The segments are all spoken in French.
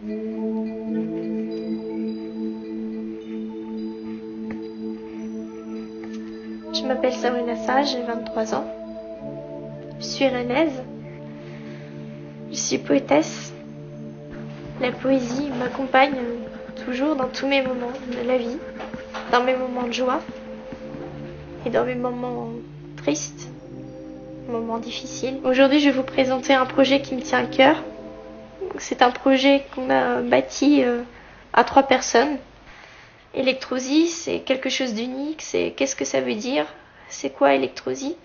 Je m'appelle Sabrina Sage, j'ai 23 ans. Je suis rennaise. Je suis poétesse. La poésie m'accompagne toujours dans tous mes moments de la vie, dans mes moments de joie et dans mes moments tristes, moments difficiles. Aujourd'hui, je vais vous présenter un projet qui me tient à cœur. C'est un projet qu'on a bâti à 3 personnes. Électrosie, c'est quelque chose d'unique. Qu'est-ce que ça veut dire? C'est quoi électrosie?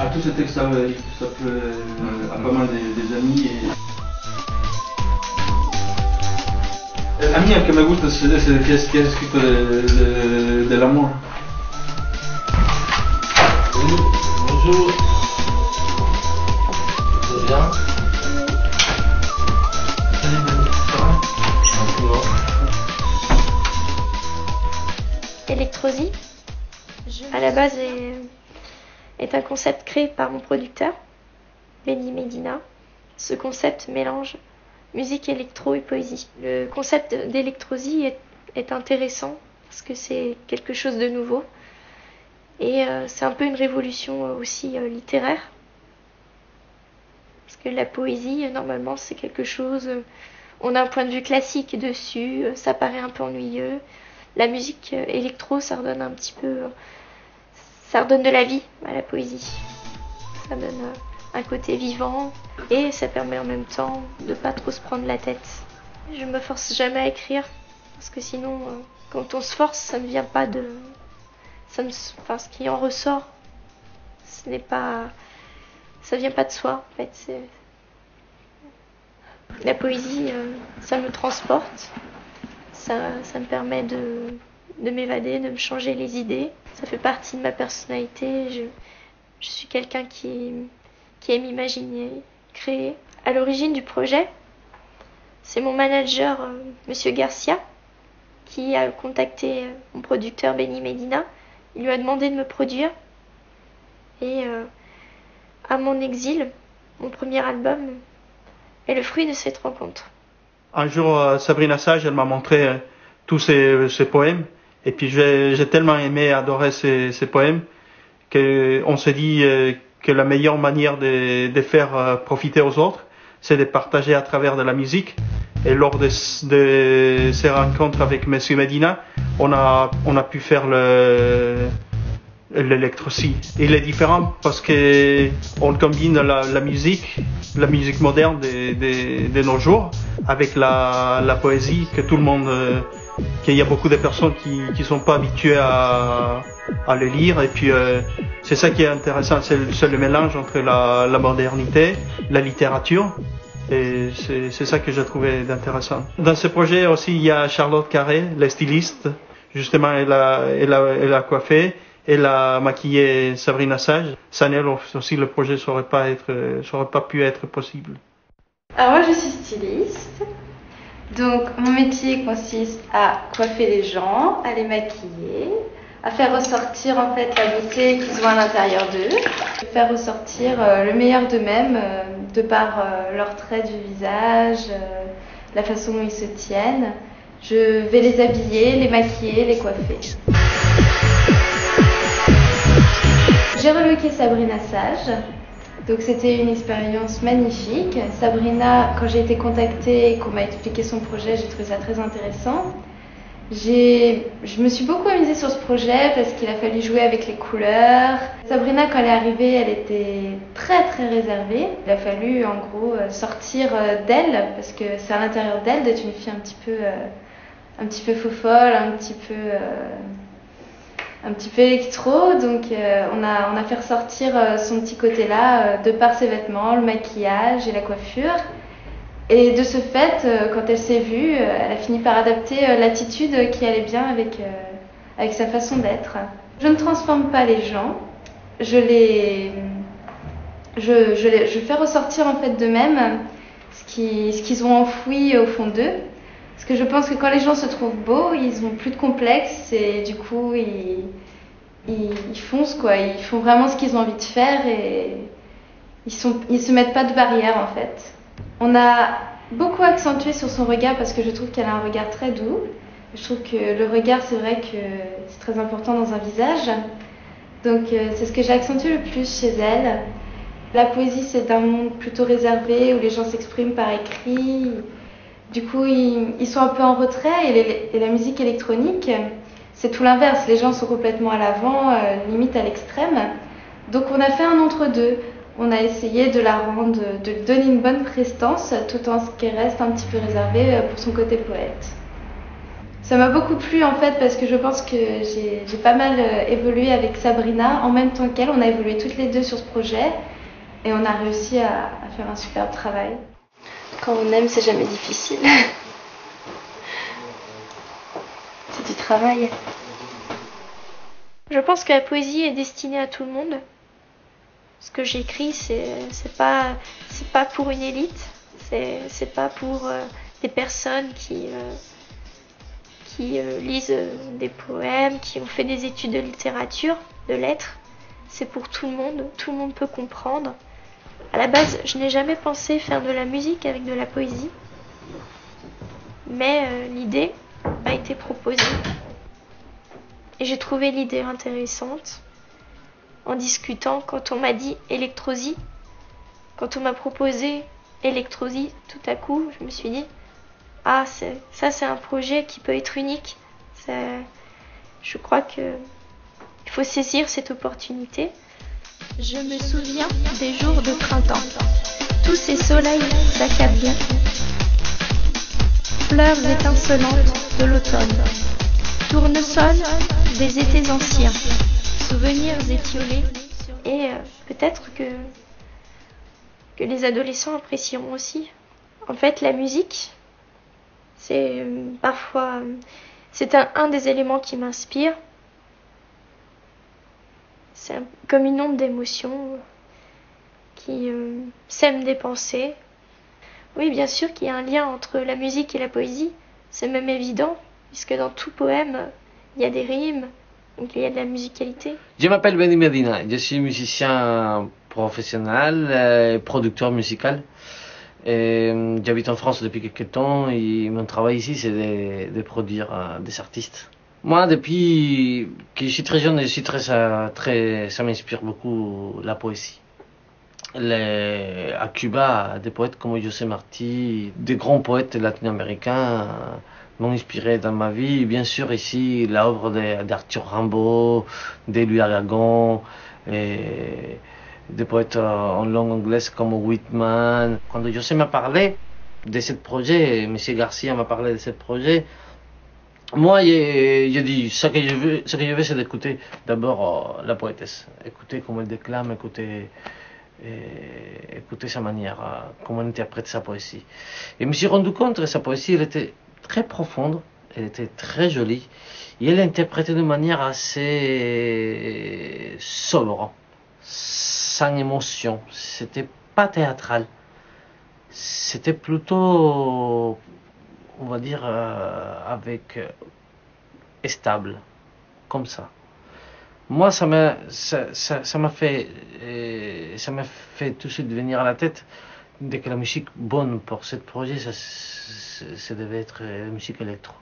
À tout ce texte, ça peut à pas mal des amis. A mí el que me gusta es el que es escrito del amor. Bonjour. C'est bien. Salut Manu, ça va? Électrosie, à la base, est un concept créé par mon producteur, Benny Medina. Ce concept mélange musique électro et poésie. Le concept d'électrosie est intéressant parce que c'est quelque chose de nouveau et c'est un peu une révolution aussi littéraire. Parce que la poésie, normalement, c'est quelque chose, on a un point de vue classique dessus, ça paraît un peu ennuyeux. La musique électro, ça redonne un petit peu, ça redonne de la vie à la poésie. Ça donne un côté vivant et ça permet en même temps de pas trop se prendre la tête. Je me force jamais à écrire parce que sinon, quand on se force, ça ne vient pas de, enfin, ce qui en ressort, ce n'est pas, ça vient pas de soi en fait. La poésie, ça me transporte, ça me permet de m'évader, de me changer les idées. Ça fait partie de ma personnalité. Je suis quelqu'un qui aime imaginer, créer. À l'origine du projet, c'est mon manager, Monsieur Garcia, qui a contacté mon producteur Benny Medina. Il lui a demandé de me produire. Et à mon exil, mon premier album est le fruit de cette rencontre. Un jour, Sabrina Sage, elle m'a montré tous ses poèmes. Et puis j'ai tellement aimé, adoré ces poèmes, qu'on se dit que la meilleure manière de faire profiter aux autres, c'est de partager à travers de la musique. Et lors de ces rencontres avec Monsieur Medina, on a pu faire l'électrosie. Il est différent parce que on combine la musique moderne de nos jours avec la poésie que tout le monde, qu'il y a beaucoup de personnes qui sont pas habituées à le lire. Et puis c'est ça qui est intéressant, c'est le mélange entre la modernité, la littérature. Et c'est ça que j'ai trouvé d'intéressant. Dans ce projet aussi, il y a Charlotte Carré, la styliste. Justement, elle a coiffé, elle a maquillé Sabrina Sage. Sans elle aussi, le projet n'aurait pas pu être possible. Alors moi, je suis styliste. Donc, mon métier consiste à coiffer les gens, à les maquiller, à faire ressortir en fait la beauté qu'ils ont à l'intérieur d'eux, faire ressortir le meilleur d'eux-mêmes de par leurs traits du visage, la façon dont ils se tiennent. Je vais les habiller, les maquiller, les coiffer. J'ai relooké Sabrina Sage. Donc c'était une expérience magnifique. Sabrina, quand j'ai été contactée et qu'on m'a expliqué son projet, j'ai trouvé ça très intéressant. Je me suis beaucoup amusée sur ce projet parce qu'il a fallu jouer avec les couleurs. Sabrina, quand elle est arrivée, elle était très très réservée. Il a fallu en gros sortir d'elle parce que c'est à l'intérieur d'elle d'être une fille un petit peu faux-folle, un petit peu électro, donc on a fait ressortir son petit côté-là de par ses vêtements, le maquillage et la coiffure. Et de ce fait, quand elle s'est vue, elle a fini par adapter l'attitude qui allait bien avec sa façon d'être. Je ne transforme pas les gens, je fais ressortir en fait d'eux-mêmes ce qu'ils ont enfoui au fond d'eux. Parce que je pense que quand les gens se trouvent beaux, ils n'ont plus de complexe et du coup ils foncent quoi, ils font vraiment ce qu'ils ont envie de faire et ils se mettent pas de barrière en fait. On a beaucoup accentué sur son regard parce que je trouve qu'elle a un regard très doux. Je trouve que le regard, c'est vrai que c'est très important dans un visage. Donc c'est ce que j'ai accentué le plus chez elle. La poésie, c'est un monde plutôt réservé où les gens s'expriment par écrit. Du coup, ils sont un peu en retrait et la musique électronique, c'est tout l'inverse. Les gens sont complètement à l'avant, limite à l'extrême. Donc on a fait un entre-deux. On a essayé de lui donner une bonne prestance tout en ce qu'elle reste un petit peu réservée pour son côté poète. Ça m'a beaucoup plu en fait parce que je pense que j'ai pas mal évolué avec Sabrina en même temps qu'elle. On a évolué toutes les deux sur ce projet et on a réussi à faire un superbe travail. Quand on aime, c'est jamais difficile. C'est du travail. Je pense que la poésie est destinée à tout le monde. Ce que j'écris, c'est pas pour une élite. C'est pas pour des personnes qui lisent des poèmes, qui ont fait des études de littérature, de lettres. C'est pour tout le monde. Tout le monde peut comprendre. À la base, je n'ai jamais pensé faire de la musique avec de la poésie, mais l'idée m'a été proposée et j'ai trouvé l'idée intéressante. En discutant, quand on m'a dit électrosie, quand on m'a proposé électrosie, tout à coup, je me suis dit ah, c'est un projet qui peut être unique. Je crois qu'il faut saisir cette opportunité. Je me souviens des jours de printemps, tous ces soleils accablés, fleurs étincelantes de l'automne, tournesols des étés anciens, souvenirs étiolés. Et peut-être que les adolescents apprécieront aussi. En fait, la musique, c'est parfois c'est un des éléments qui m'inspire. C'est comme une onde d'émotions qui sème des pensées. Oui, bien sûr qu'il y a un lien entre la musique et la poésie, c'est même évident, puisque dans tout poème, il y a des rimes, donc il y a de la musicalité. Je m'appelle Benny Medina, je suis musicien professionnel, producteur musical. J'habite en France depuis quelques temps et mon travail ici, c'est de produire des artistes. Moi, depuis que je suis très jeune, ça m'inspire beaucoup la poésie. À Cuba, des poètes comme José Martí, des grands poètes latino-américains m'ont inspiré dans ma vie. Bien sûr, ici, l'œuvre d'Arthur Rimbaud, de Louis Aragon, et des poètes en langue anglaise comme Whitman. Quand José m'a parlé de ce projet, M. Garcia m'a parlé de ce projet, moi, j'ai dit, ce que je veux, c'est d'écouter d'abord la poétesse. Écouter comment elle déclame, écouter sa manière, comment elle interprète sa poésie. Et je me suis rendu compte que sa poésie, elle était très profonde, elle était très jolie, et elle interprétait de manière assez sobre, sans émotion. C'était pas théâtral. C'était plutôt, on va dire, stable, comme ça. Moi, ça m'a fait tout de suite venir à la tête dès que la musique bonne pour ce projet, ça devait être la musique électro.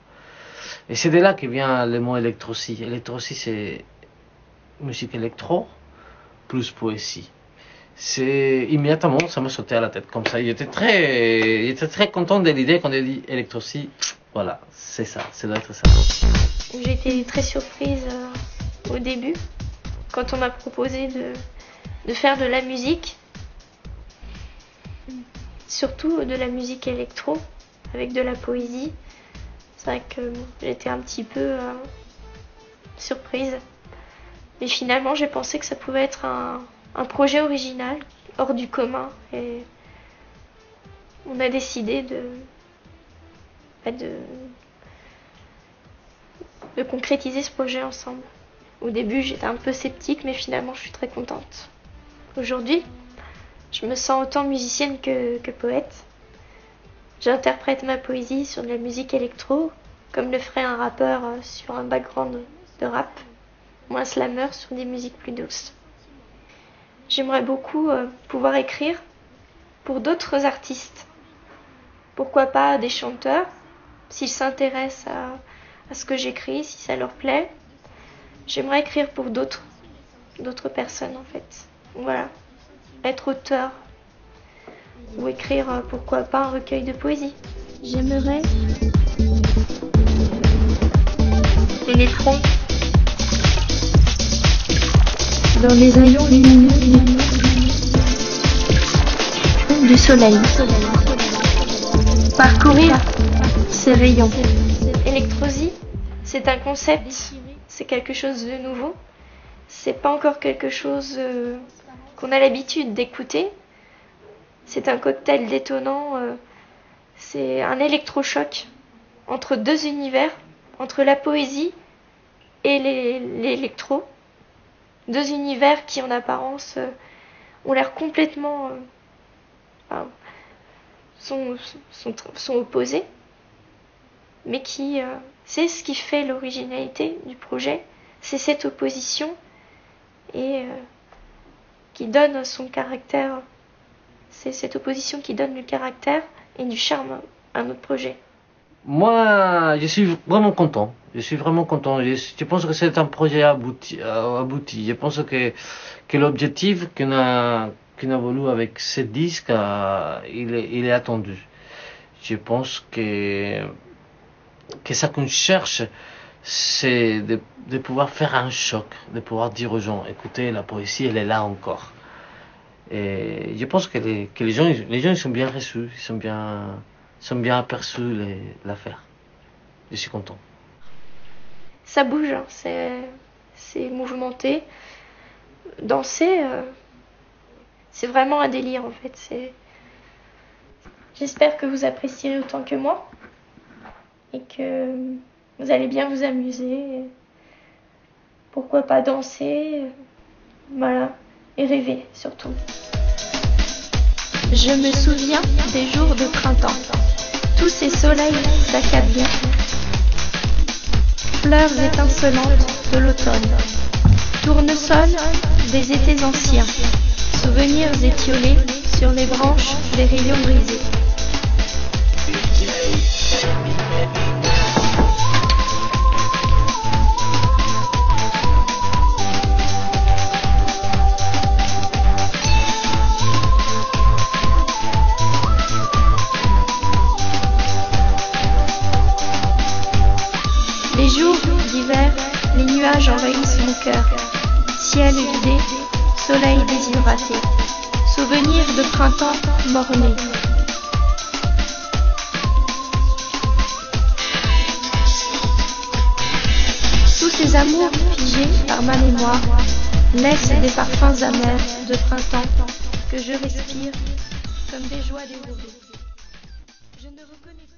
Et c'est de là que vient le mot électrosie. Électrosie, c'est musique électro plus poésie. Immédiatement, ça m'a sauté à la tête comme ça. J'étais très content de l'idée quand on a dit électrosie. Voilà, c'est ça, ça doit être ça. J'ai été très surprise au début, quand on m'a proposé de faire de la musique, surtout de la musique électro, avec de la poésie. C'est vrai que j'étais un petit peu surprise. Mais finalement, j'ai pensé que ça pouvait être un projet original, hors du commun. Et on a décidé de concrétiser ce projet ensemble. Au début, j'étais un peu sceptique, mais finalement, je suis très contente. Aujourd'hui, je me sens autant musicienne que poète. J'interprète ma poésie sur de la musique électro, comme le ferait un rappeur sur un background de rap, ou un slammer sur des musiques plus douces. J'aimerais beaucoup pouvoir écrire pour d'autres artistes. Pourquoi pas des chanteurs, s'ils s'intéressent à ce que j'écris, si ça leur plaît. J'aimerais écrire pour d'autres personnes en fait. Voilà, être auteur ou écrire, pourquoi pas, un recueil de poésie. J'aimerais Les nétrons dans les rayons lumineux du soleil parcourir ces rayons. Électrosie, c'est un concept, c'est quelque chose de nouveau. C'est pas encore quelque chose qu'on a l'habitude d'écouter. C'est un cocktail détonnant, c'est un électrochoc entre deux univers, entre la poésie et l'électro. Deux univers qui en apparence ont l'air complètement sont opposés, mais qui c'est ce qui fait l'originalité du projet, c'est cette opposition et qui donne son caractère, c'est cette opposition qui donne du caractère et du charme à notre projet. Moi, je suis vraiment content. Je suis vraiment content. Je pense que c'est un projet abouti. Je pense que l'objectif qu'on a voulu avec ce disque, il est attendu. Je pense que ça qu'on cherche, c'est de pouvoir faire un choc, de pouvoir dire aux gens, écoutez, la poésie, elle est là encore. Et je pense que les gens ils sont bien reçus, ils sont bien aperçus l'affaire. Je suis content. Ça bouge, hein, c'est mouvementé. Danser, c'est vraiment un délire en fait. J'espère que vous apprécierez autant que moi et que vous allez bien vous amuser. Pourquoi pas danser, voilà, et rêver surtout. Je me souviens des jours de printemps, tous ces soleils s'accablent, fleurs étincelantes de l'automne, tournesols des étés anciens, souvenirs étiolés sur les branches des rayons brisés. Les jours d'hiver, les nuages envahissent mon cœur. Ciel vidé, soleil déshydraté, souvenirs de printemps mort-né. Tous ces amours figés par ma mémoire laissent des parfums amers de printemps que je respire comme des joies dérobées. Je ne reconnais pas